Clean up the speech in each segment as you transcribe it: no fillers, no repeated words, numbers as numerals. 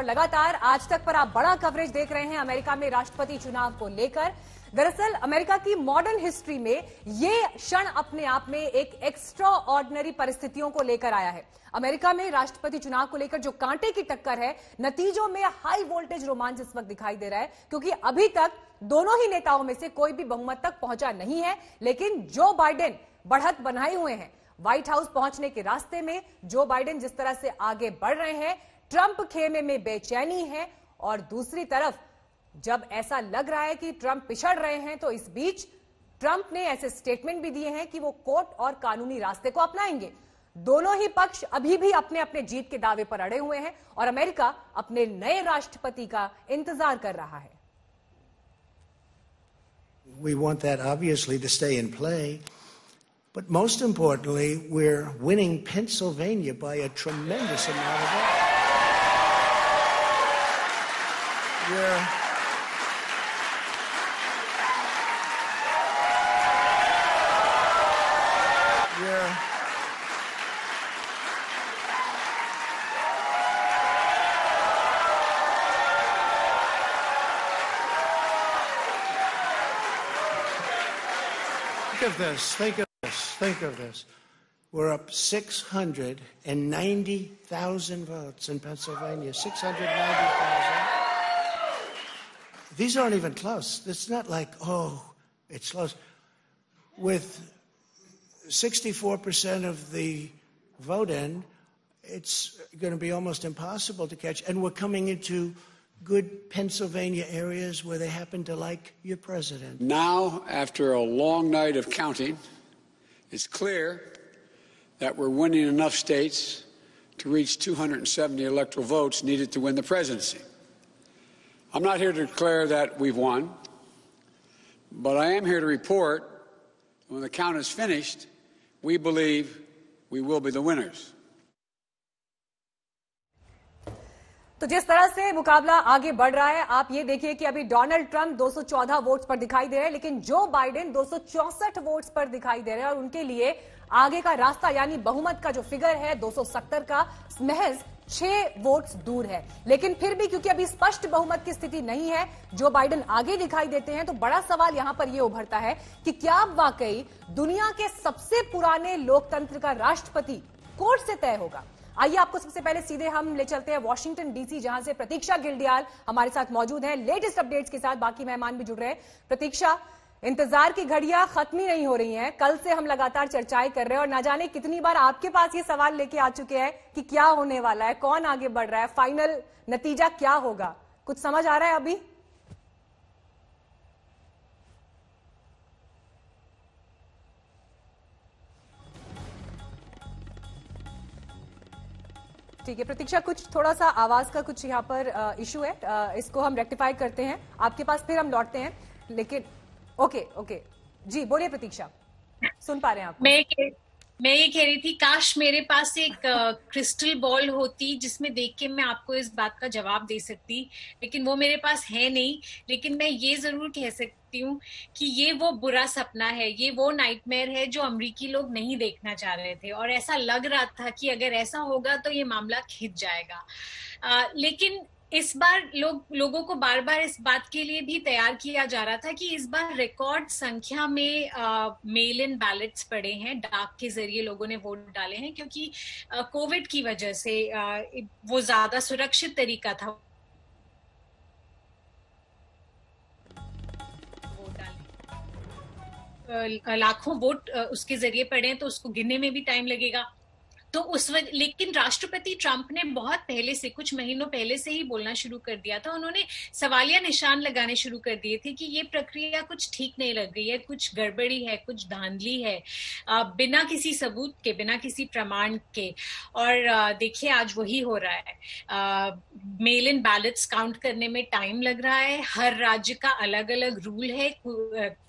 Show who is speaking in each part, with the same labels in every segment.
Speaker 1: पर लगातार आज तक पर आप बड़ा कवरेज देख रहे हैं अमेरिका में राष्ट्रपति चुनाव को लेकर। दरअसल अमेरिका की मॉडर्न हिस्ट्री में ये क्षण अपने आप में एक एक्स्ट्रा ऑर्डिनरी परिस्थितियों को लेकर आया है। अमेरिका में राष्ट्रपति चुनाव को लेकर जो कांटे की टक्कर है, नतीजों में हाई वोल्टेज रोमांच इस वक्त दिखाई दे रहा है, क्योंकि अभी तक दोनों ही नेताओं में से कोई भी बहुमत तक पहुंचा नहीं है। लेकिन जो बाइडेन बढ़त बनाए हुए हैं, व्हाइट हाउस पहुंचने के रास्ते में जो बाइडेन जिस तरह से आगे बढ़ रहे हैं, ट्रंप खेमे में बेचैनी है। और दूसरी तरफ जब ऐसा लग रहा है कि ट्रंप पिछड़ रहे हैं, तो इस बीच ट्रंप ने ऐसे स्टेटमेंट भी दिए हैं कि वो कोर्ट और कानूनी रास्ते को अपनाएंगे। दोनों ही पक्ष अभी भी अपने अपने जीत के दावे पर अड़े हुए हैं और अमेरिका अपने नए राष्ट्रपति का इंतजार कर रहा है।
Speaker 2: We want that obviously to stay in play, but most importantly, we're winning Pennsylvania by a tremendous amount of votes. Think of this. We're up 690,000 votes in Pennsylvania. 690,000. These aren't even close. It's not like, oh, it's close. With 64% of the vote in, it's going to be almost impossible to catch. And we're coming into good Pennsylvania areas where they happen to like your president.
Speaker 3: Now, after a long night of counting, it's clear that we're winning enough states to reach 270 electoral votes needed to win the presidency. I'm not here to declare that we've won, but I am here to report when the count is finished, we believe we will be the winners.
Speaker 1: तो जिस तरह से मुकाबला आगे बढ़ रहा है, आप ये देखिए कि अभी डोनाल्ड ट्रंप 214 वोट्स पर दिखाई दे रहे हैं, लेकिन जो बाइडेन 264 वोट्स पर दिखाई दे रहे हैं और उनके लिए आगे का रास्ता यानी बहुमत का जो फिगर है 270 का महज 6 वोट्स दूर है। लेकिन फिर भी क्योंकि अभी स्पष्ट बहुमत की स्थिति नहीं है, जो बाइडेन आगे दिखाई देते हैं, तो बड़ा सवाल यहां पर यह उभरता है कि क्या अब वाकई दुनिया के सबसे पुराने लोकतंत्र का राष्ट्रपति कोर्ट से तय होगा। आइए आपको सबसे पहले सीधे हम ले चलते हैं वॉशिंगटन डीसी, जहां से प्रतीक्षा गिल्डियाल हमारे साथ मौजूद है लेटेस्ट अपडेट्स के साथ। बाकी मेहमान भी जुड़ रहे हैं। प्रतीक्षा, इंतजार की घड़ियां खत्म ही नहीं हो रही हैं। कल से हम लगातार चर्चाएं कर रहे हैं और ना जाने कितनी बार आपके पास ये सवाल लेके आ चुके हैं कि क्या होने वाला है, कौन आगे बढ़ रहा है, फाइनल नतीजा क्या होगा। कुछ समझ आ रहा है अभी? ठीक है प्रतीक्षा, कुछ थोड़ा सा आवाज का कुछ यहाँ पर इशू है, इसको हम रेक्टिफाई करते हैं, आपके पास फिर हम लौटते हैं। लेकिन ओके जी बोलिए प्रतीक्षा, सुन पा रहे हैं आप?
Speaker 4: मैं ये कह रही थी, काश मेरे पास एक क्रिस्टल बॉल होती जिसमें देख के मैं आपको इस बात का जवाब दे सकती, लेकिन वो मेरे पास है नहीं। लेकिन मैं ये जरूर कह सकती हूँ कि ये वो बुरा सपना है, ये वो नाइटमेयर है जो अमेरिकी लोग नहीं देखना चाह रहे थे। और ऐसा लग रहा था कि अगर ऐसा होगा तो ये मामला खिंच जाएगा। लेकिन इस बार लोगों को बार बार इस बात के लिए भी तैयार किया जा रहा था कि इस बार रिकॉर्ड संख्या में मेल इन बैलेट्स पड़े हैं, डाक के जरिए लोगों ने वोट डाले हैं, क्योंकि कोविड की वजह से वो ज्यादा सुरक्षित तरीका था वोट डालने। लाखों वोट उसके जरिए पड़े हैं, तो उसको गिनने में भी टाइम लगेगा। तो लेकिन राष्ट्रपति ट्रंप ने बहुत पहले से, कुछ महीनों पहले से ही बोलना शुरू कर दिया था। उन्होंने सवालिया निशान लगाने शुरू कर दिए थे कि ये प्रक्रिया कुछ ठीक नहीं लग रही है, कुछ गड़बड़ी है, कुछ धांधली है, बिना किसी सबूत के, बिना किसी प्रमाण के। और देखिए आज वही हो रहा है। मेल इन बैलेट्स काउंट करने में टाइम लग रहा है। हर राज्य का अलग अलग रूल है।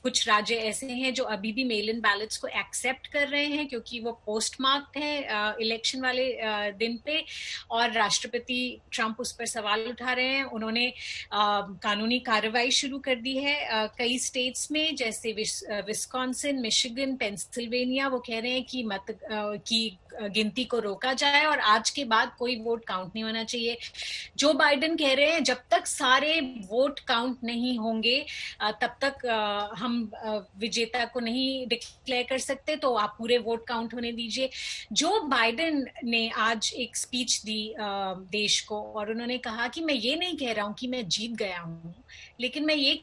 Speaker 4: कुछ राज्य ऐसे हैं जो अभी भी मेल इन बैलेट्स को एक्सेप्ट कर रहे हैं क्योंकि वो पोस्ट मार्क्ड है इलेक्शन वाले दिन पे, और राष्ट्रपति ट्रंप उस पर सवाल उठा रहे हैं। उन्होंने कानूनी कार्रवाई शुरू कर दी है कई स्टेट्स में, जैसे विस्कॉन्सिन, मिशिगन, पेंसिल्वेनिया। वो कह रहे हैं कि गिनती को रोका जाए और आज के बाद कोई वोट काउंट नहीं होना चाहिए। जो बाइडेन कह रहे हैं जब तक सारे वोट काउंट नहीं होंगे तब तक हम विजेता को नहीं डिक्लेयर कर सकते, तो आप पूरे वोट काउंट होने दीजिए। जो बाइडेन ने आज एक स्पीच दी देश को और उन्होंने कहा कि मैं ये नहीं कह रहा हूं कि मैं जीत गया हूं, लेकिन मैं ये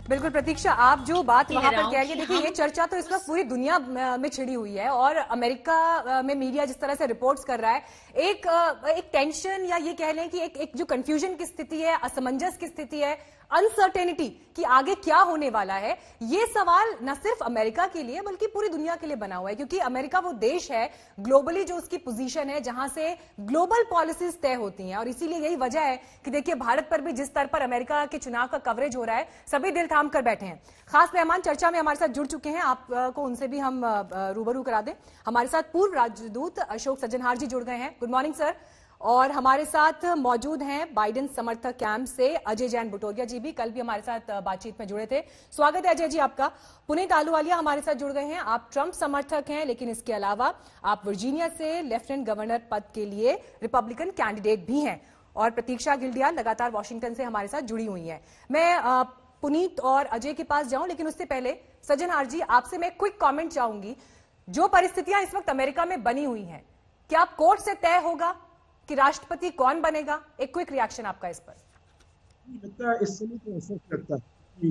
Speaker 1: बिल्कुल प्रतीक्षा, आप जो बात वहां पर कह रही, देखिए ये चर्चा तो इस वक्त पूरी दुनिया में छिड़ी हुई है और अमेरिका में मीडिया जिस तरह से रिपोर्ट्स कर रहा है, एक टेंशन या ये कह लें कि एक जो कंफ्यूजन की स्थिति है, असमंजस की स्थिति है, अनसर्टेनिटी कि आगे क्या होने वाला है, ये सवाल न सिर्फ अमेरिका के लिए बल्कि पूरी दुनिया के लिए बना हुआ है, क्योंकि अमेरिका वो देश है ग्लोबली जो उसकी पोजीशन है जहां से ग्लोबल पॉलिसीज तय होती हैं। और इसीलिए यही वजह है कि देखिए भारत पर भी जिस स्तर पर अमेरिका के चुनाव का कवरेज हो रहा है, सभी दिल थाम कर बैठे हैं। खास मेहमान चर्चा में हमारे साथ जुड़ चुके हैं, आपको उनसे भी हम रूबरू करा दें। हमारे साथ पूर्व राजदूत अशोक सज्जनहार जी जुड़ गए हैं, गुड मॉर्निंग सर। और हमारे साथ मौजूद हैं बाइडेन समर्थक कैंप से अजय जैन बुटोरिया जी, भी कल भी हमारे साथ बातचीत में जुड़े थे। स्वागत है अजय जी आपका। पुनीत आलूवालिया हमारे साथ जुड़ गए हैं, आप ट्रंप समर्थक हैं लेकिन इसके अलावा आप वर्जीनिया से लेफ्टिनेंट गवर्नर पद के लिए रिपब्लिकन कैंडिडेट भी हैं। और प्रतीक्षा गिल्डियाल लगातार वॉशिंगटन से हमारे साथ जुड़ी हुई हैं। मैं पुनीत और अजय के पास जाऊं, लेकिन उससे पहले सज्जनहार जी आपसे मैं क्विक कॉमेंट चाहूंगी। जो परिस्थितियां इस वक्त अमेरिका में बनी हुई हैं, क्या कोर्ट से तय होगा कि राष्ट्रपति कौन बनेगा? एक क्विक रिएक्शन आपका इस पर।
Speaker 5: लगता है इस समय तो ऐसा लगता है कि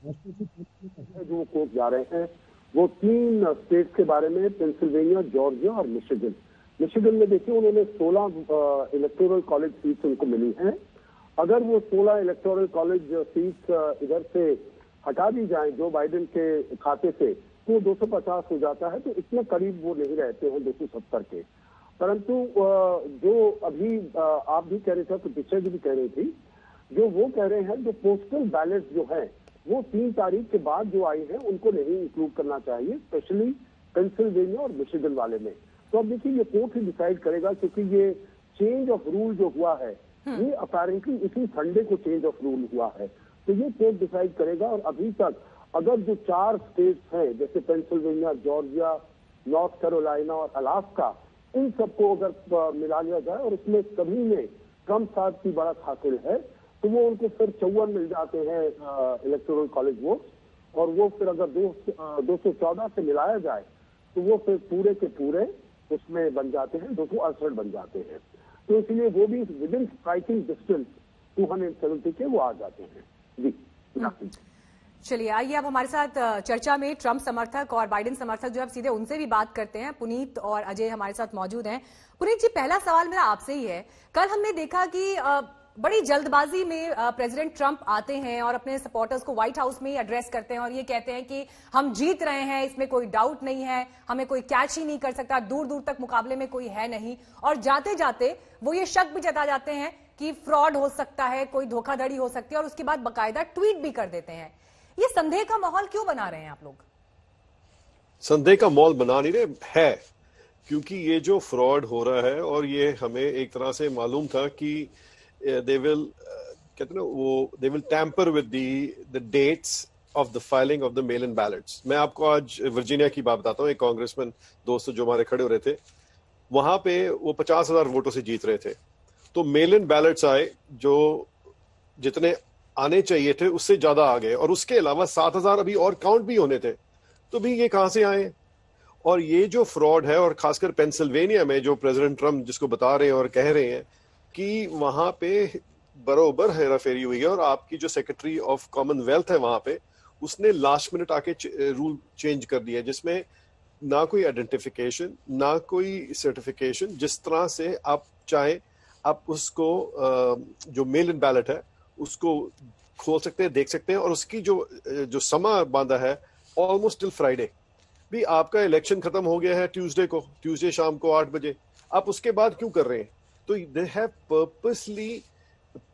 Speaker 5: राष्ट्रपति जो कोर्ट जा रहे हैं वो 3 स्टेट के बारे में, पेंसिल्वेनिया, जॉर्जिया और मिशिगन। मिशिगन में देखिए उन्होंने 16 इलेक्टोरल कॉलेज सीट्स उनको मिली हैं। अगर वो 16 इलेक्टोरल कॉलेज सीट्स इधर से हटा दी जाए जो बाइडेन के खाते से, तो 250 हो जाता है। तो इतने करीब वो नहीं रहते हैं 270 के। परंतु जो अभी आप भी कह रहे थे, प्रतीक्षा जी भी कह रही थी, जो वो कह रहे हैं जो पोस्टल बैलेट जो है वो 3 तारीख के बाद जो आई है उनको नहीं इंक्लूड करना चाहिए, स्पेशली पेंसिल्वेनिया और मिशिगन वाले में। तो अब देखिए ये कोर्ट ही डिसाइड करेगा, क्योंकि ये चेंज ऑफ रूल जो हुआ है ये अपेरेंटली इसी संडे को चेंज ऑफ रूल हुआ है, तो ये कोर्ट डिसाइड करेगा। और अभी तक अगर जो 4 स्टेट्स हैं जैसे पेंसिल्वेनिया, जॉर्जिया, नॉर्थ कैरोलिना और अलास्का, इन सबको अगर मिला लिया जाए और उसमें सभी में ट्रंप साहब की बढ़त हासिल है, तो वो उनको फिर 54 मिल जाते हैं इलेक्टोरल कॉलेज वोट। और वो फिर अगर 214 से मिलाया जाए तो वो फिर पूरे के पूरे उसमें बन जाते हैं, 268 बन जाते हैं। तो इसलिए वो भी विद इन स्ट्राइकिंग डिस्टेंस 270 के वो आ जाते हैं। जी
Speaker 1: चलिए आइए अब हमारे साथ चर्चा में ट्रंप समर्थक और बाइडेन समर्थक जो अब सीधे उनसे भी बात करते हैं। पुनीत और अजय हमारे साथ मौजूद हैं। पुनीत जी, पहला सवाल मेरा आपसे ही है। कल हमने देखा कि बड़ी जल्दबाजी में प्रेसिडेंट ट्रंप आते हैं और अपने सपोर्टर्स को व्हाइट हाउस में ही एड्रेस करते हैं और ये कहते हैं कि हम जीत रहे हैं, इसमें कोई डाउट नहीं है, हमें कोई कैच ही नहीं कर सकता, दूर दूर तक मुकाबले में कोई है नहीं। और जाते जाते वो ये शक भी जता जाते हैं कि फ्रॉड हो सकता है, कोई धोखाधड़ी हो सकती है, और उसके बाद बाकायदा ट्वीट भी कर देते हैं। ये संदेह का माहौल क्यों बना रहे हैं आप लोग?
Speaker 6: संदेह का माहौल बना नहीं रहे है, क्योंकि ये जो फ्रॉड हो रहा है और ये हमें एक तरह से मालूम था कि दे विल कहते ना वो they will tamper with the dates of the filing of the mail in ballots. मैं आपको आज वर्जीनिया की बात बताता हूँ। एक कांग्रेसमैन दोस्त जो हमारे खड़े हो रहे थे, वहां पे वो 50,000 वोटों से जीत रहे थे। तो मेल इन बैलेट्स आए जो जितने आने चाहिए थे उससे ज्यादा आ गए, और उसके अलावा 7,000 अभी और काउंट भी होने थे। तो भी ये कहां से आए? और ये जो फ्रॉड है, और खासकर पेंसिल्वेनिया में जो प्रेसिडेंट ट्रंप जिसको बता रहे हैं और कह रहे हैं कि वहां पे बरोबर हेराफेरी हुई है, और आपकी जो सेक्रेटरी ऑफ कॉमनवेल्थ है वहां पे, उसने लास्ट मिनट आके रूल चेंज कर दिया, जिसमें ना कोई आइडेंटिफिकेशन ना कोई सर्टिफिकेशन, जिस तरह से आप चाहें आप उसको जो मेल इन बैलेट है उसको खोल सकते हैं, देख सकते हैं। और उसकी जो समा बांधा है ऑलमोस्ट टिल फ्राइडे। भी आपका इलेक्शन खत्म हो गया है ट्यूसडे शाम को 8 बजे, आप उसके बाद क्यों कर रहे हैं? तो they have purposely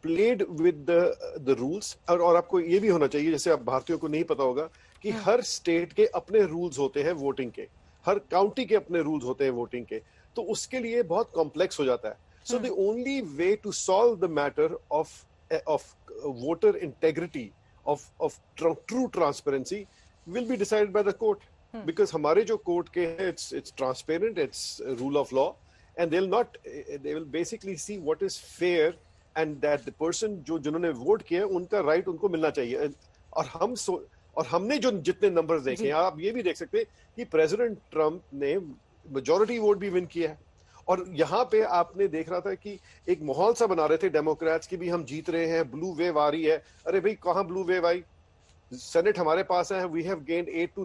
Speaker 6: played with the rules. और आपको ये भी होना चाहिए, जैसे आप भारतीयों को नहीं पता होगा कि हर स्टेट के अपने रूल्स होते हैं वोटिंग के, हर काउंटी के अपने रूल्स होते हैं वोटिंग के, तो उसके लिए बहुत कॉम्प्लेक्स हो जाता है। So the only way to solve the matter of voter integrity, of true transparency will be decided by the court. Because हमारे जो कोर्ट के हैं it's transparent, it's rule of law, and they will basically see what is fair and that the person जिन्होंने vote किया उनका right उनको मिलना चाहिए। और हमने जो जितने नंबर्स देखे हैं, आप ये भी देख सकते हैं कि प्रेसिडेंट ट्रंप ने मेजॉरिटी वोट भी विन किया है। और यहाँ पे आपने देख रहा था कि एक माहौल सा बना रहे थे डेमोक्रेट्स की भी, हम जीत रहे हैं, ब्लू वेव आ रही है। अरे भाई कहाँ ब्लू वेव आई? सेनेट हमारे पास है, we have gained 8 to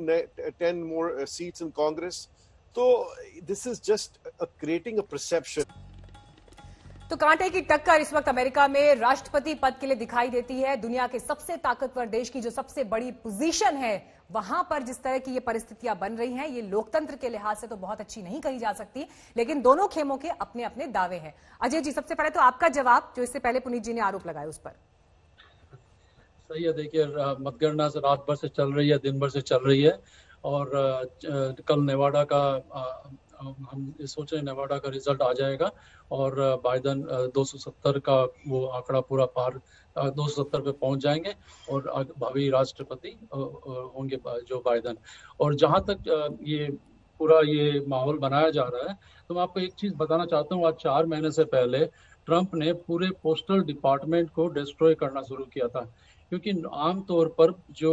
Speaker 6: 10 more seats in Congress. तो this is just creating a perception.
Speaker 1: तो कांटे की टक्कर इस वक्त अमेरिका में राष्ट्रपति पद के लिए दिखाई देती है। दुनिया के सबसे ताकतवर देश की जो सबसे बड़ी पोजीशन है, वहां पर जिस तरह की ये परिस्थितियां बन रही हैं, ये लोकतंत्र के लिहाज से तो बहुत अच्छी नहीं कही जा सकती, लेकिन दोनों खेमों के अपने अपने दावे हैं। अजय जी, सबसे पहले तो आपका जवाब, जो इससे पहले पुनीत जी ने आरोप लगाया उस पर।
Speaker 7: सही है, देखिए मतगणना से रात भर से चल रही है, दिन भर से चल रही है, और कल नेवाडा का हम सोच रहे हैं नेवाडा का रिजल्ट आ जाएगा और बाइडन 270 का वो आंकड़ा पूरा पार 270 पे पहुंच जाएंगे और भावी राष्ट्रपति होंगे जो बाइडन। और जहां तक ये पूरा ये माहौल बनाया जा रहा है, तो मैं आपको एक चीज बताना चाहता हूँ। आज 4 महीने से पहले ट्रंप ने पूरे पोस्टल डिपार्टमेंट को डिस्ट्रॉय करना शुरू किया था, क्योंकि आमतौर पर जो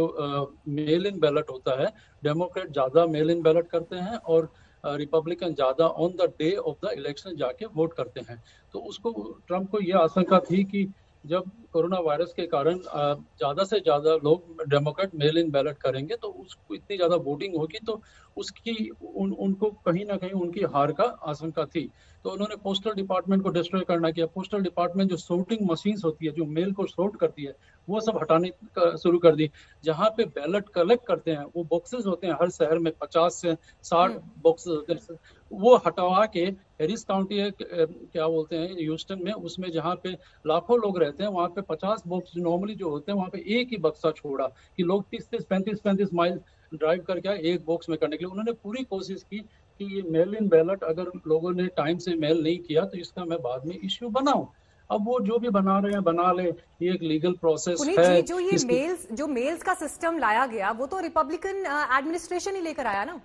Speaker 7: मेल इन बैलेट होता है, डेमोक्रेट ज्यादा मेल इन बैलेट करते हैं और रिपब्लिकन ज्यादा on the day of the election जाके वोट करते हैं। तो उसको ट्रंप को ये आशंका थी कि जब कोरोना वायरस के कारण ज्यादा से ज्यादा लोग डेमोक्रेट मेल इन बैलेट करेंगे तो उसको इतनी ज्यादा वोटिंग होगी, तो उसकी उनको कहीं ना कहीं उनकी हार का आशंका थी। तो उन्होंने पोस्टल डिपार्टमेंट को डिस्ट्रॉय करना किया। पोस्टल डिपार्टमेंट जो सोर्टिंग मशीन्स होती है, जो मेल को सोर्ट करती है, वो सब हटाने शुरू कर दी। जहाँ पे बैलेट कलेक्ट करते हैं, वो बॉक्सेस होते हैं हर शहर में, 50 से 60 बॉक्सेस होते हैं, वो हटवा के हैरिस काउंटी है, क्या बोलते हैं, ह्यूस्टन में, उसमें जहाँ पे लाखों लोग रहते हैं, वहाँ पे 50 बॉक्स नॉर्मली जो होते हैं, वहाँ पे एक ही बक्सा छोड़ा कि लोग 30-35 माइल ड्राइव करके एक बॉक्स में करने के लिए। उन्होंने पूरी कोशिश की कि ये मेल इन बैलेट अगर लोगों ने टाइम से मेल नहीं किया तो इसका मैं बाद में इश्यू बनाऊं। अब वो जो भी बना रहे हैं बना ले, ये एक लीगल प्रोसेस है।
Speaker 1: जो ये मेल्स का सिस्टम लाया गया, वो तो रिपब्लिकन एडमिनिस्ट्रेशन ही लेकर आया ना,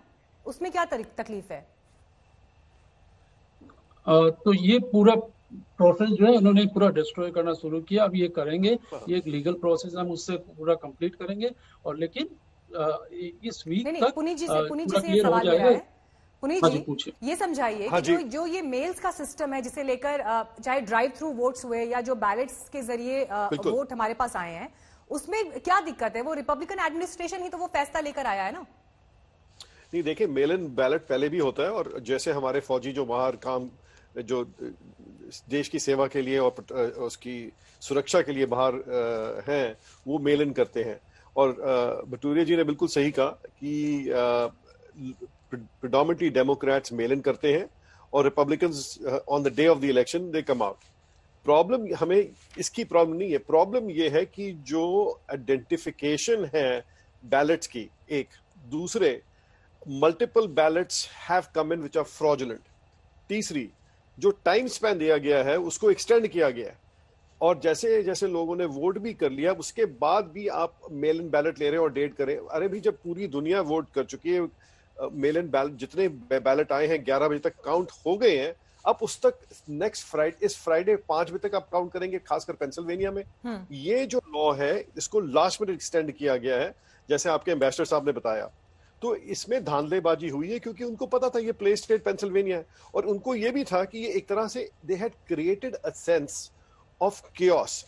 Speaker 1: उसमें क्या तकलीफ है?
Speaker 7: तो ये पूरा प्रोसेस जो है उन्होंने पूरा डिस्ट्रॉय करना शुरू किया। अब ये करेंगे, ये एक लीगल प्रोसेस, हम उससे पूरा कंप्लीट करेंगे। और लेकिन इस वीक तक
Speaker 1: पुनीत जी से ये सवाल मेरा है। पुनीत जी, ये समझाइए कि जो ये मेल्स का सिस्टम है, जिसे लेकर चाहे ड्राइव थ्रू वोट्स हुए या जो बैलेट्स के जरिए वोट हमारे पास आए हैं, उसमें क्या दिक्कत है? वो रिपब्लिकन एडमिनिस्ट्रेशन ही तो वो फैसला लेकर आया है ना।
Speaker 6: नहीं, देखिए, मेल इन बैलेट पहले भी होता है, और जैसे हमारे फौजी जो बाहर काम, जो देश की सेवा के लिए और उसकी सुरक्षा के लिए बाहर हैं, वो मेल इन करते हैं। और भटूरिया जी ने बिल्कुल सही कहा कि predominantly Democrats mail in करते हैं और Republicans on the day of the election they come out. Problem हमें इसकी प्रॉब्लम नहीं है। प्रॉब्लम ये है कि जो आइडेंटिफिकेशन है बैलेट्स की, एक दूसरे multiple ballots have come in which are fraudulent. तीसरी, जो टाइम स्पैन दिया गया है उसको एक्सटेंड किया गया है, और जैसे जैसे लोगों ने वोट भी कर लिया, उसके बाद भी आप मेल इन बैलेट ले रहे हैं और डेट करें। अरे भी, जब पूरी दुनिया वोट कर चुकी है, मेल इन बैलेट जितने बैलेट आए हैं 11 बजे तक काउंट हो गए हैं, अब उस तक नेक्स्ट फ्राइडे, इस फ्राइडे 5 बजे तक आप काउंट करेंगे, खासकर पेंसिल्वेनिया में। ये जो लॉ है, इसको लास्ट मिनट एक्सटेंड किया गया है, जैसे आपके एम्बेसडर साहब ने बताया। तो इसमें धांधलेबाजी हुई है, क्योंकि उनको पता था ये प्ले स्टेट पेंसिल्वेनिया है, और उनको ये भी था कि ये एक तरह से they had created a sense of chaos।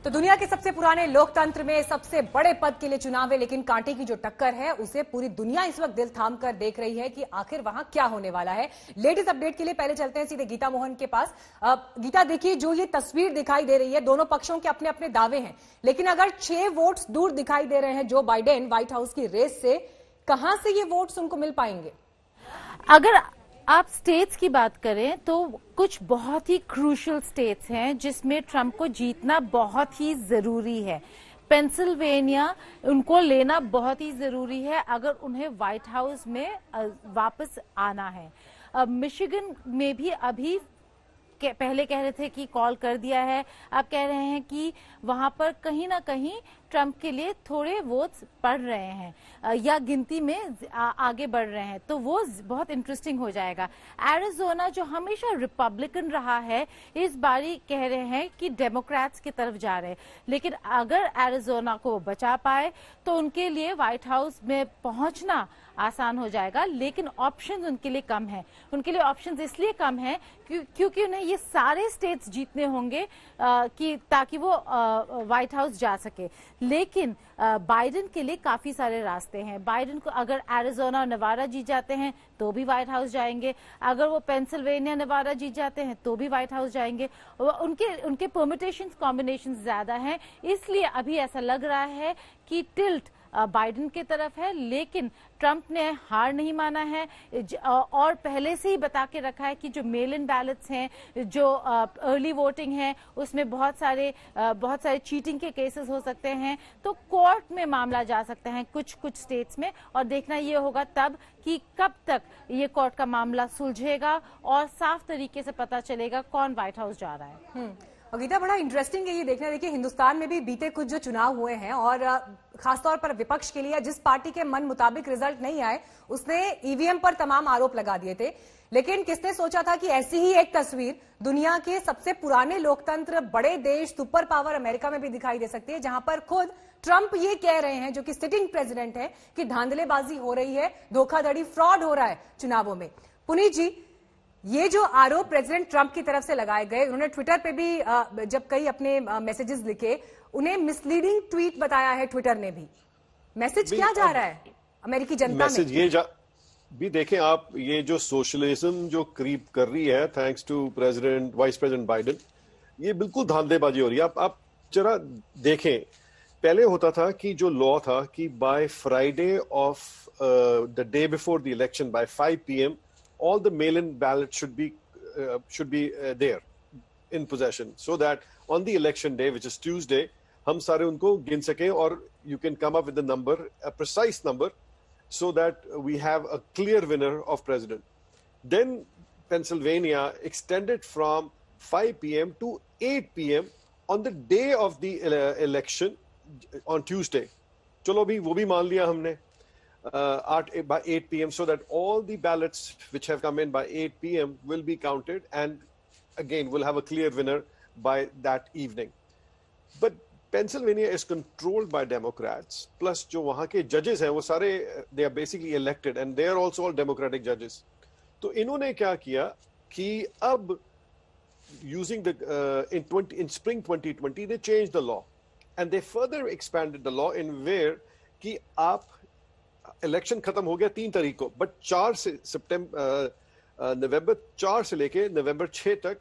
Speaker 1: तो दुनिया के सबसे पुराने लोकतंत्र में सबसे बड़े पद के लिए चुनाव है, लेकिन कांटे की जो टक्कर है उसे पूरी दुनिया इस वक्त दिल थाम कर देख रही है कि आखिर वहां क्या होने वाला है। लेटेस्ट अपडेट के लिए पहले चलते हैं सीधे गीता मोहन के पास। गीता, देखिए, जो ये तस्वीर दिखाई दे रही है, दोनों पक्षों के अपने अपने दावे हैं, लेकिन अगर 6 वोट्स दूर दिखाई दे रहे हैं जो बाइडेन व्हाइट हाउस की रेस से, कहां से ये वोट्स उनको मिल पाएंगे?
Speaker 8: अगर आप स्टेट्स की बात करें तो कुछ बहुत ही क्रूशियल स्टेट्स हैं जिसमें ट्रंप को जीतना बहुत ही जरूरी है। पेंसिल्वेनिया उनको लेना बहुत ही जरूरी है अगर उन्हें व्हाइट हाउस में वापस आना है। मिशिगन में भी अभी पहले कह रहे थे कि कॉल कर दिया है, अब कह रहे हैं कि वहां पर कहीं ना कहीं ट्रंप के लिए थोड़े वोट्स पड़ रहे हैं या गिनती में आगे बढ़ रहे हैं, तो वो बहुत इंटरेस्टिंग हो जाएगा। एरिज़ोना जो हमेशा रिपब्लिकन रहा है, इस बारी कह रहे हैं कि डेमोक्रेट्स की तरफ जा रहे हैं, लेकिन अगर एरिज़ोना को बचा पाए तो उनके लिए व्हाइट हाउस में पहुंचना आसान हो जाएगा, लेकिन ऑप्शंस उनके लिए कम है। उनके लिए ऑप्शंस इसलिए कम है क्योंकि उन्हें ये सारे स्टेट्स जीतने होंगे कि ताकि वो व्हाइट हाउस जा सके। लेकिन बाइडेन के लिए काफी सारे रास्ते हैं। बाइडेन को अगर एरिज़ोना और नेवाडा जीत जाते हैं तो भी व्हाइट हाउस जाएंगे, अगर वो पेंसिल्वेनिया नेवाडा जीत जाते हैं तो भी व्हाइट हाउस जाएंगे। उनके परमिटेशंस कॉम्बिनेशंस ज्यादा हैं, इसलिए अभी ऐसा लग रहा है कि टिल्ट बाइडेन की तरफ है, लेकिन ट्रंप ने हार नहीं माना है और पहले से ही बता के रखा है कि जो मेल इन बैलेट्स हैं, जो अर्ली वोटिंग है, उसमें बहुत सारे चीटिंग के केसेस हो सकते हैं, तो कोर्ट में मामला जा सकता है कुछ स्टेट्स में, और देखना ये होगा तब कि कब तक ये कोर्ट का मामला सुलझेगा और साफ तरीके से पता चलेगा कौन व्हाइट हाउस जा रहा है।
Speaker 1: गीता, बड़ा इंटरेस्टिंग है ये देखना। देखिए, हिंदुस्तान में भी बीते कुछ जो चुनाव हुए हैं और खासतौर पर विपक्ष के लिए जिस पार्टी के मन मुताबिक रिजल्ट नहीं आए उसने ईवीएम पर तमाम आरोप लगा दिए थे, लेकिन किसने सोचा था कि ऐसी ही एक तस्वीर दुनिया के सबसे पुराने लोकतंत्र, बड़े देश, सुपर पावर अमेरिका में भी दिखाई दे सकती है, जहां पर खुद ट्रंप ये कह रहे हैं, जो कि सिटिंग प्रेसिडेंट है, कि धांधलेबाजी हो रही है, धोखाधड़ी, फ्रॉड हो रहा है चुनावों में। पुनीत जी, ये जो आरोप प्रेसिडेंट ट्रंप की तरफ से लगाए गए, उन्होंने ट्विटर पे भी जब कई अपने मैसेजेस लिखे, उन्हें मिसलीडिंग ट्वीट बताया है ट्विटर ने भी। मैसेज क्या जा रहा है अमेरिकी जनता
Speaker 6: मैसेज
Speaker 1: में?
Speaker 6: ये भी देखें आप, ये जो सोशलिज्म जो क्रीप कर रही है thanks to vice president Biden, ये बिल्कुल धांधलेबाजी हो रही है। आप जरा देखें, पहले होता था कि जो लॉ था कि by Friday of the day before the election by 5 PM all the mail-in ballots should be there in possession, so that on the election day, which is Tuesday, हम सारे उनको गिन सकें और you can come up with the number, a precise number, so that we have a clear winner of president. Then Pennsylvania extended from 5 PM to 8 PM on the day of the election on Tuesday. चलो भी वो भी मान लिया हमने by 8 PM, so that all the ballots which have come in by 8 PM will be counted, and again we'll have a clear winner by that evening. But Pennsylvania is controlled by Democrats, plus जो वहाँ के judges हैं वो सारे they are basically elected and they are also all Democratic judges. तो इन्होंने क्या किया कि अब using the in spring 2020 they changed the law and they further expanded the law in where कि आप इलेक्शन खत्म हो गया 3 तारीख को, बट 4 से नवंबर 4 से लेके नवंबर 6 तक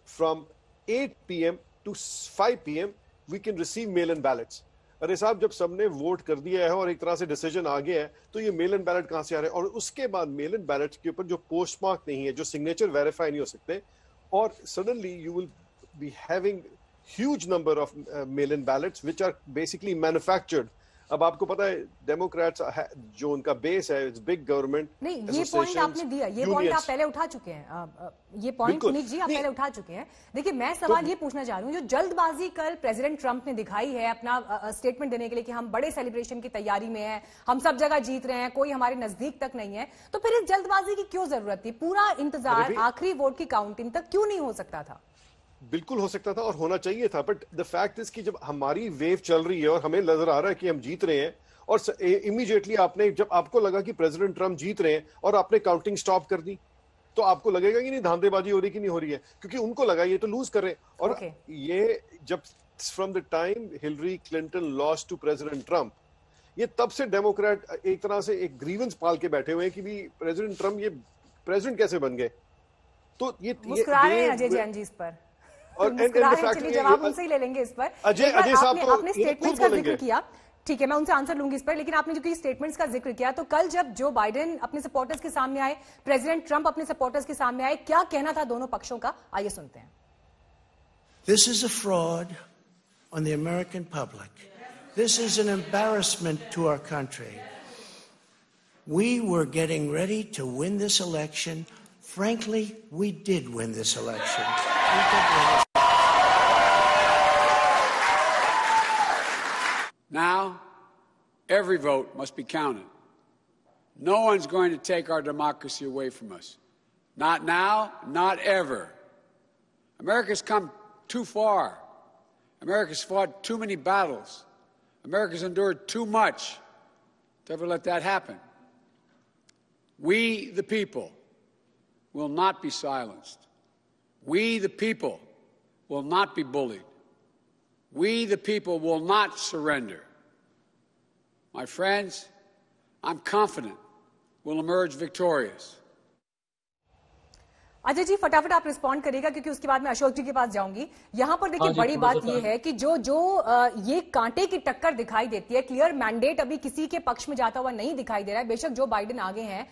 Speaker 6: from 8 PM to 5 PM we can receive mail in ballots. अरे साहब, जब सबने वोट कर दिया है और एक तरह से डिसीजन आ गया है, तो ये मेल इन बैलेट कहां से आ रहे हैं? और उसके बाद मेल इन बैलेट्स के ऊपर जो पोस्ट मार्क नहीं है, जो सिग्नेचर वेरीफाई नहीं हो सकते, और suddenly you will be having huge number of mail in ballots which are basically manufactured. अब आपको पता है डेमोक्रेट्स जो उनका बेस है, इट्स बिग गवर्नमेंट।
Speaker 1: नहीं, ये पॉइंट आपने दिया, ये पॉइंट आप पहले उठा चुके हैं, ये पॉइंट पुनीत जी आप पहले उठा चुके हैं। देखिए, मैं सवाल ये पूछना चाह रही हूँ, जो जल्दबाजी कल प्रेसिडेंट ट्रंप ने दिखाई है अपना स्टेटमेंट देने के लिए कि हम बड़े सेलिब्रेशन की तैयारी में हैं, हम सब जगह जीत रहे हैं, कोई हमारे नजदीक तक नहीं है, तो फिर इस जल्दबाजी की क्यों जरूरत थी? पूरा इंतजार आखिरी वोट की काउंटिंग तक क्यों नहीं हो सकता था?
Speaker 6: बिल्कुल हो सकता था और होना चाहिए था, बट द फैक्ट इज कि जब हमारी वेव चल रही है और हमें नजर आ रहा है कि हम जीत रहे हैं, और इमीडिएटली आपने, जब आपको लगा कि प्रेसिडेंट ट्रंप जीत रहे हैं और आपने काउंटिंग स्टॉप कर दी, तो आपको लगेगा कि नहीं धांधलेबाजी हो रही कि नहीं हो रही है, क्योंकि उनको लगा ये तो लूज कर रहे हैं। और ये जब from the time Hillary Clinton lost to president Trump, ये तब से डेमोक्रेट एक तरह से एक ग्रीवेंस पाल के बैठे हुए हैं कि भी प्रेसिडेंट ट्रंप ये प्रेसिडेंट कैसे बन गए। तो ये
Speaker 1: मुस्कुरा रहे हैं अजय जैन जी इस पर, और जवाब उनसे ही ले लेंगे इस पर।
Speaker 6: अजय साहब तो
Speaker 1: आपने स्टेटमेंट्स का जिक्र किया, ठीक है, मैं उनसे आंसर लूंगी इस पर, लेकिन आपने जो स्टेटमेंट्स का जिक्र किया, तो कल जब जो बाइडेन अपने सपोर्टर्स के सामने आए, प्रेसिडेंट ट्रंप अपने सपोर्टर्स के सामने आए, क्या कहना था दोनों पक्षों का, आइए सुनते हैं।
Speaker 2: This is a fraud on the American public. This is an embarrassment to our country. We were getting ready to win this election frankly, we did win this election. We did win.
Speaker 3: Now, every vote must be counted. No one's going to take our democracy away from us. Not now, not ever. America's come too far. America's fought too many battles. America's endured too much to ever let that happen. We, the people, will not be silenced. We, the people, will not be bullied. We, the people, will not surrender. My friends, I'm confident we'll emerge victorious.
Speaker 1: Ajay ji फटाफट आप respond करिएगा क्योंकि उसके बाद मैं अशोक जी के पास जाऊंगी। यहां पर देखिए बड़ी बात यह है कि जो ये कांटे की टक्कर दिखाई देती है, क्लियर मैंडेट अभी किसी के पक्ष में जाता हुआ नहीं दिखाई दे रहा है। बेशक जो बाइडेन आगे हैं,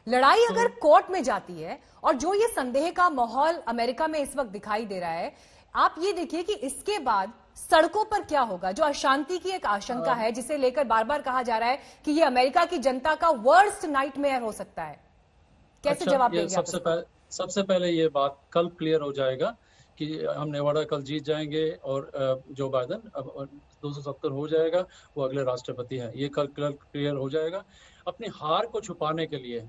Speaker 1: लड़ाई अगर कोर्ट में जाती है और जो ये संदेह का माहौल अमेरिका में इस वक्त दिखाई दे रहा है, आप ये देखिए कि इसके बाद सड़कों पर क्या होगा। जो अशांति की एक आशंका है जिसे लेकर बार बार कहा जा रहा है कि ये अमेरिका की जनता का वर्स्ट नाइटमेयर हो सकता है, कैसे जवाब देंगे?
Speaker 7: सबसे पहले ये बात कल क्लियर हो जाएगा कि हम नेवाडा कल जीत जाएंगे और जो बाइडेन 270 हो जाएगा, वो अगले राष्ट्रपति हैं। ये कल क्लियर हो जाएगा। अपनी हार को छुपाने के लिए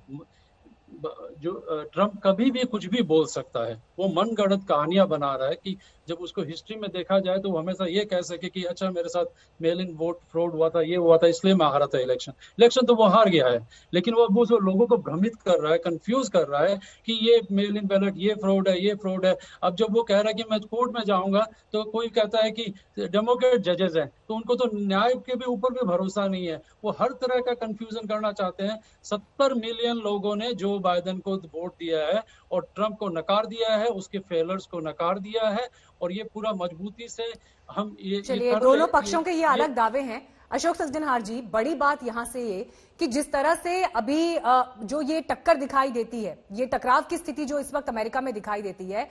Speaker 7: जो ट्रम्प कभी भी कुछ भी बोल सकता है, वो मनगढ़ंत कहानियां बना रहा है कि जब उसको हिस्ट्री में देखा जाए तो वो हमेशा ये कह सके कि अच्छा मेरे साथ मेल इन वोट फ्रॉड हुआ था, ये हुआ था, इसलिए मैं हारा था इलेक्शन तो वो हार गया है। लेकिन वो लोगों को भ्रमित कर रहा है, कंफ्यूज कर रहा है कि ये मेल इन बैलेट, ये फ्रॉड है, ये फ्रॉड है। अब जब वो कह रहा है कि मैं कोर्ट में जाऊंगा तो कोई कहता है कि डेमोक्रेट जजेस हैं तो उनको तो न्याय के भी ऊपर भी भरोसा नहीं है। वो हर तरह का कंफ्यूजन करना चाहते हैं। 70 मिलियन लोगों ने जो बाइडेन को वोट दिया है और ट्रम्प को नकार दिया है, उसके फेलर्स को नकार दिया है, और ये पूरा मजबूती से हम ये
Speaker 1: चलिए दोनों पक्षों के ये अलग दावे हैं। अशोक सज्जनहार जी, बड़ी बात यहां से ये कि जिस तरह से अभी जो ये टक्कर दिखाई देती है, ये टकराव की स्थिति जो इस वक्त अमेरिका में दिखाई देती है,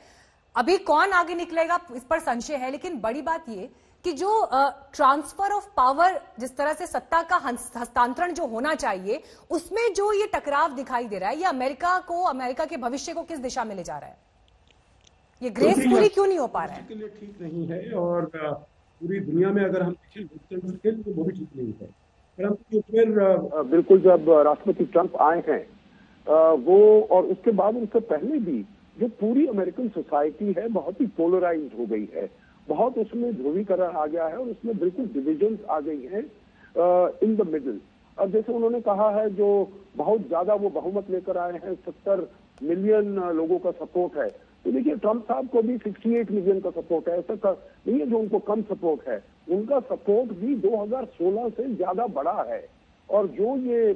Speaker 1: अभी कौन आगे निकलेगा इस पर संशय है। लेकिन बड़ी बात ये कि जो ट्रांसफर ऑफ पावर, जिस तरह से सत्ता का हस्तांतरण जो होना चाहिए, उसमें जो ये टकराव दिखाई दे रहा है, ये अमेरिका के भविष्य को किस दिशा में ले जा रहा है? ये ग्रेसफुली क्यों नहीं हो पा रहा है?
Speaker 5: के लिए ठीक नहीं है और पूरी दुनिया में अगर हम देखें तो वो भी ठीक नहीं है। परंतु फिर बिल्कुल जब राष्ट्रपति ट्रंप आए हैं वो, और उसके बाद उससे पहले भी जो पूरी अमेरिकन सोसाइटी है बहुत ही पोलराइज्ड हो गई है, बहुत उसमें ध्रुवीकरण आ गया है और उसमें बिल्कुल डिविजन्स आ गई हैं इन द मिडिल। अब जैसे उन्होंने कहा है जो बहुत ज्यादा वो बहुमत लेकर आए हैं, 70 मिलियन लोगों का सपोर्ट है, तो देखिए ट्रंप साहब को भी 68 मिलियन का सपोर्ट है। ऐसा नहीं है जो उनको कम सपोर्ट है, उनका सपोर्ट भी 2016 से ज्यादा बड़ा है। और जो ये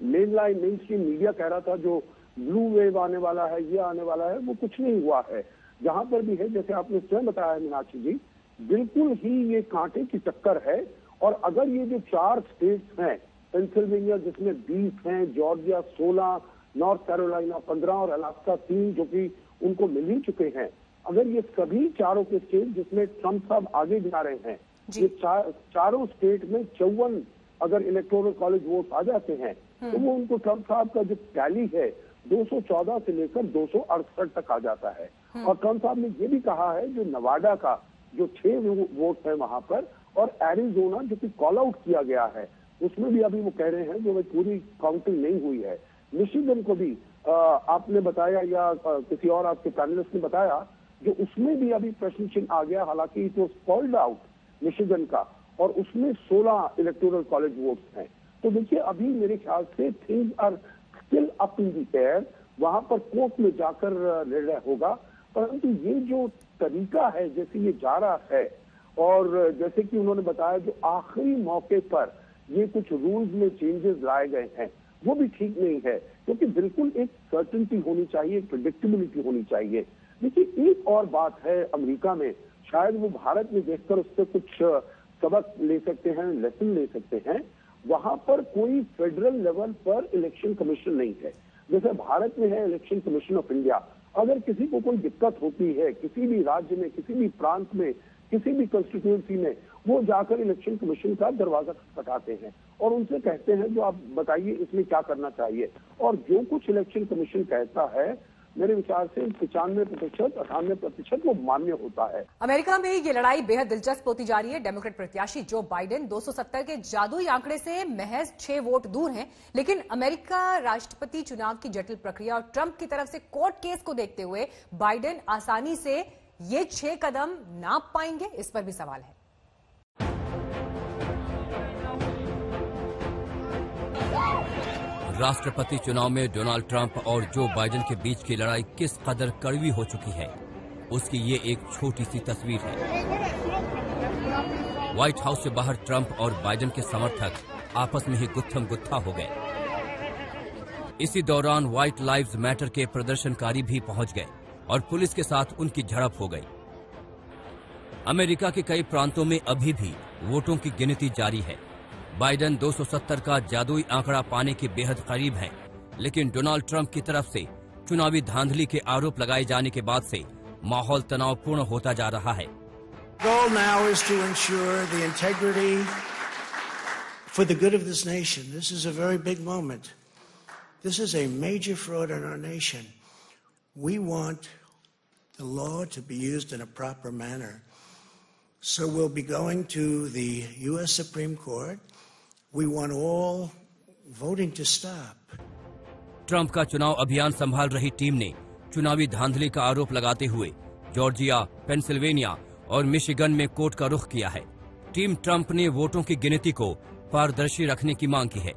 Speaker 5: मेन स्ट्रीम मीडिया कह रहा था जो ब्लू वेव आने वाला है, ये आने वाला है, वो कुछ नहीं हुआ है। जहां पर भी है, जैसे आपने स्वयं बताया है मीनाक्षी जी, बिल्कुल ही ये कांटे की टक्कर है। और अगर ये जो 4 स्टेट्स हैं, पेंसिल्वेनिया जिसमें 20 हैं, जॉर्जिया 16, नॉर्थ कैरोलिना 15 और अलास्का 3 जो कि उनको मिल ही चुके हैं, अगर ये सभी चारों के स्टेट जिसमें ट्रंप साहब आगे जा रहे हैं, ये चारों स्टेट में 54 अगर इलेक्टोरल कॉलेज वोट आ जाते हैं तो वो उनको ट्रंप साहब का जो टैली है 214 से लेकर 268 तक आ जाता है। और ट्रंप साहब ने ये भी कहा है जो नवाडा का जो 6 वोट है वहां पर, और एरिजोना जो कि कॉल आउट किया गया है उसमें भी अभी वो कह रहे हैं जो पूरी काउंटिंग नहीं हुई है। मिशिगन को भी आपने बताया या किसी और आपके पैनलिस्ट ने बताया जो उसमें भी अभी प्रश्न चिन्ह आ गया, हालांकि it was called out Michigan का, और उसमें 16 इलेक्टोरल कॉलेज वोट्स हैं। तो देखिए अभी मेरे ख्याल से things are still up in the air, वहां पर कोर्ट में जाकर निर्णय होगा। परंतु ये जो तरीका है जैसे ये जा रहा है, और जैसे कि उन्होंने बताया जो आखिरी मौके पर ये कुछ रूल्स में चेंजेस लाए गए हैं, वो भी ठीक नहीं है, क्योंकि बिल्कुल एक सर्टेनिटी होनी चाहिए, एक प्रेडिक्टेबिलिटी होनी चाहिए। देखिए एक और बात है अमेरिका में, शायद वो भारत में देखकर उससे कुछ सबक ले सकते हैं, लेसन ले सकते हैं। वहां पर कोई फेडरल लेवल पर इलेक्शन कमीशन नहीं है, जैसे भारत में है इलेक्शन कमीशन ऑफ इंडिया। अगर किसी को कोई दिक्कत होती है किसी भी राज्य में, किसी भी प्रांत में, किसी भी कंस्टिट्यूंसी में, वो जाकर इलेक्शन कमीशन का दरवाजा खटखटाते हैं और उनसे कहते हैं जो आप बताइए इसमें क्या करना चाहिए, और जो कुछ इलेक्शन कमीशन कहता है मेरे विचार से 95%, 98% वो मान्य होता है।
Speaker 1: अमेरिका में ये लड़ाई बेहद दिलचस्प होती जा रही है। डेमोक्रेट प्रत्याशी जो बाइडेन 270 के जादुई आंकड़े से महज 6 वोट दूर हैं, लेकिन अमेरिका राष्ट्रपति चुनाव की जटिल प्रक्रिया और ट्रंप की तरफ से कोर्ट केस को देखते हुए बाइडेन आसानी से ये 6 कदम नाप पाएंगे, इस पर भी सवाल है।
Speaker 9: राष्ट्रपति चुनाव में डोनाल्ड ट्रंप और जो बाइडेन के बीच की लड़ाई किस कदर कड़वी हो चुकी है, उसकी ये एक छोटी सी तस्वीर है। व्हाइट हाउस से बाहर ट्रंप और बाइडेन के समर्थक आपस में ही गुत्थम गुत्था हो गए। इसी दौरान व्हाइट लाइव्स मैटर के प्रदर्शनकारी भी पहुंच गए और पुलिस के साथ उनकी झड़प हो गई। अमेरिका के कई प्रांतों में अभी भी वोटों की गिनती जारी है। बाइडेन 270 का जादुई आंकड़ा पाने के बेहद करीब हैं, लेकिन डोनाल्ड ट्रंप की तरफ से चुनावी धांधली के आरोप लगाए जाने के बाद से माहौल तनावपूर्ण होता जा रहा है।
Speaker 2: goal now is to ensure the integrity for the good of this nation. This is a very big moment. This is a major fraud in our nation. We want the law to be used in a proper manner. So we'll be going to the U.S. Supreme Court. We want all voting to stop.
Speaker 9: Trump का चुनाव अभियान संभाल रही team ने चुनावी धांधली का आरोप लगाते हुए जॉर्जिया, पेंसिल्वेनिया और मिशिगन में कोर्ट का रुख किया है। टीम ट्रंप ने वोटों की गिनती को पारदर्शी रखने की मांग की है।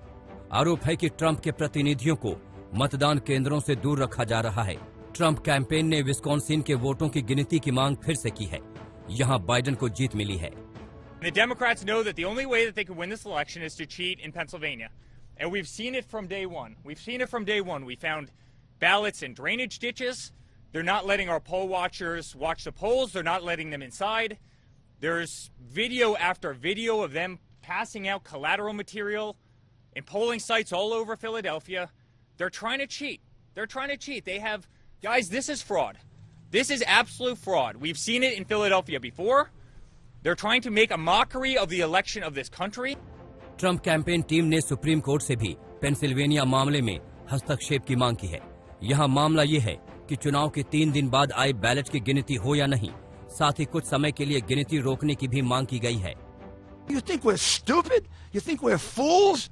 Speaker 9: आरोप है कि ट्रंप के प्रतिनिधियों को मतदान केंद्रों से दूर रखा जा रहा है। ट्रंप कैंपेन ने विस्कॉन्सिन के वोटों की गिनती की मांग फिर से की है। यहाँ बाइडेन को जीत मिली है।
Speaker 10: The Democrats know that the only way that they can win this election is to cheat in Pennsylvania. And we've seen it from day one. We found ballots in drainage ditches. They're not letting our poll watchers watch the polls. They're not letting them inside. There's video after video of them passing out collateral material in polling sites all over Philadelphia. They're trying to cheat. They have, guys, this is fraud. This is absolute fraud. We've seen it in Philadelphia before. They're trying to make a mockery of the election of this country.
Speaker 9: Trump campaign team ने supreme court से भी Pennsylvania मामले में हस्तक्षेप की मांग की है। यहाँ मामला ये है कि चुनाव के 3 दिन बाद आए बैलेट की गिनती हो या नहीं, साथ ही कुछ समय के लिए गिनती रोकने की भी मांग की गई है।
Speaker 11: You think we're stupid? You think we're fools?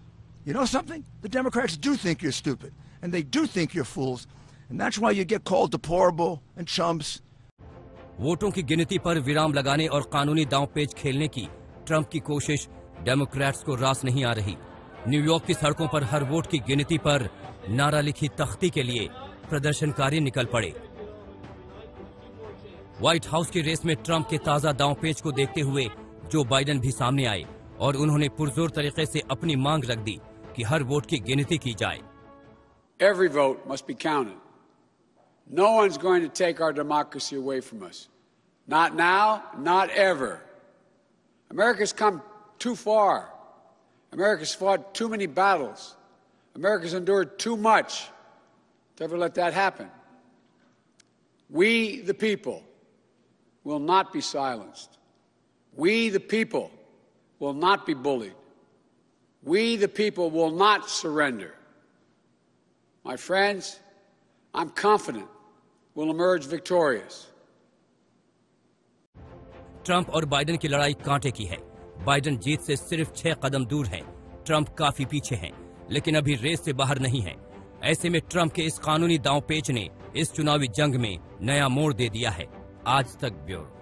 Speaker 11: You know something? The Democrats do think you're stupid, and they do think you're fools, and that's why you get called deplorable and chumps.
Speaker 9: वोटों की गिनती पर विराम लगाने और कानूनी दांवपेच खेलने की ट्रंप की कोशिश डेमोक्रेट्स को रास नहीं आ रही। न्यूयॉर्क की सड़कों पर हर वोट की गिनती पर नारा लिखी तख्ती के लिए प्रदर्शनकारी निकल पड़े। व्हाइट हाउस की रेस में ट्रंप के ताजा दांवपेच को देखते हुए जो बाइडेन भी सामने आए और उन्होंने पुरजोर तरीके से अपनी मांग रख दी कि हर वोट की गिनती की जाए।
Speaker 3: Every vote must be counted. No one's going to take our democracy away from us. Not now, not ever. America's come too far. America's fought too many battles. America's endured too much to ever let that happen. We, the people, will not be silenced. We, the people, will not be bullied. We, the people, will not surrender. My friends, I'm confident we'll emerge victorious.
Speaker 9: Trump और Biden की लड़ाई कांटे की है। Biden जीत से सिर्फ 6 कदम दूर हैं। ट्रंप काफी पीछे हैं, लेकिन अभी रेस से बाहर नहीं हैं। ऐसे में ट्रंप के इस कानूनी दांवपेच ने इस चुनावी जंग में नया मोड़ दे दिया है। आज तक ब्यूरो।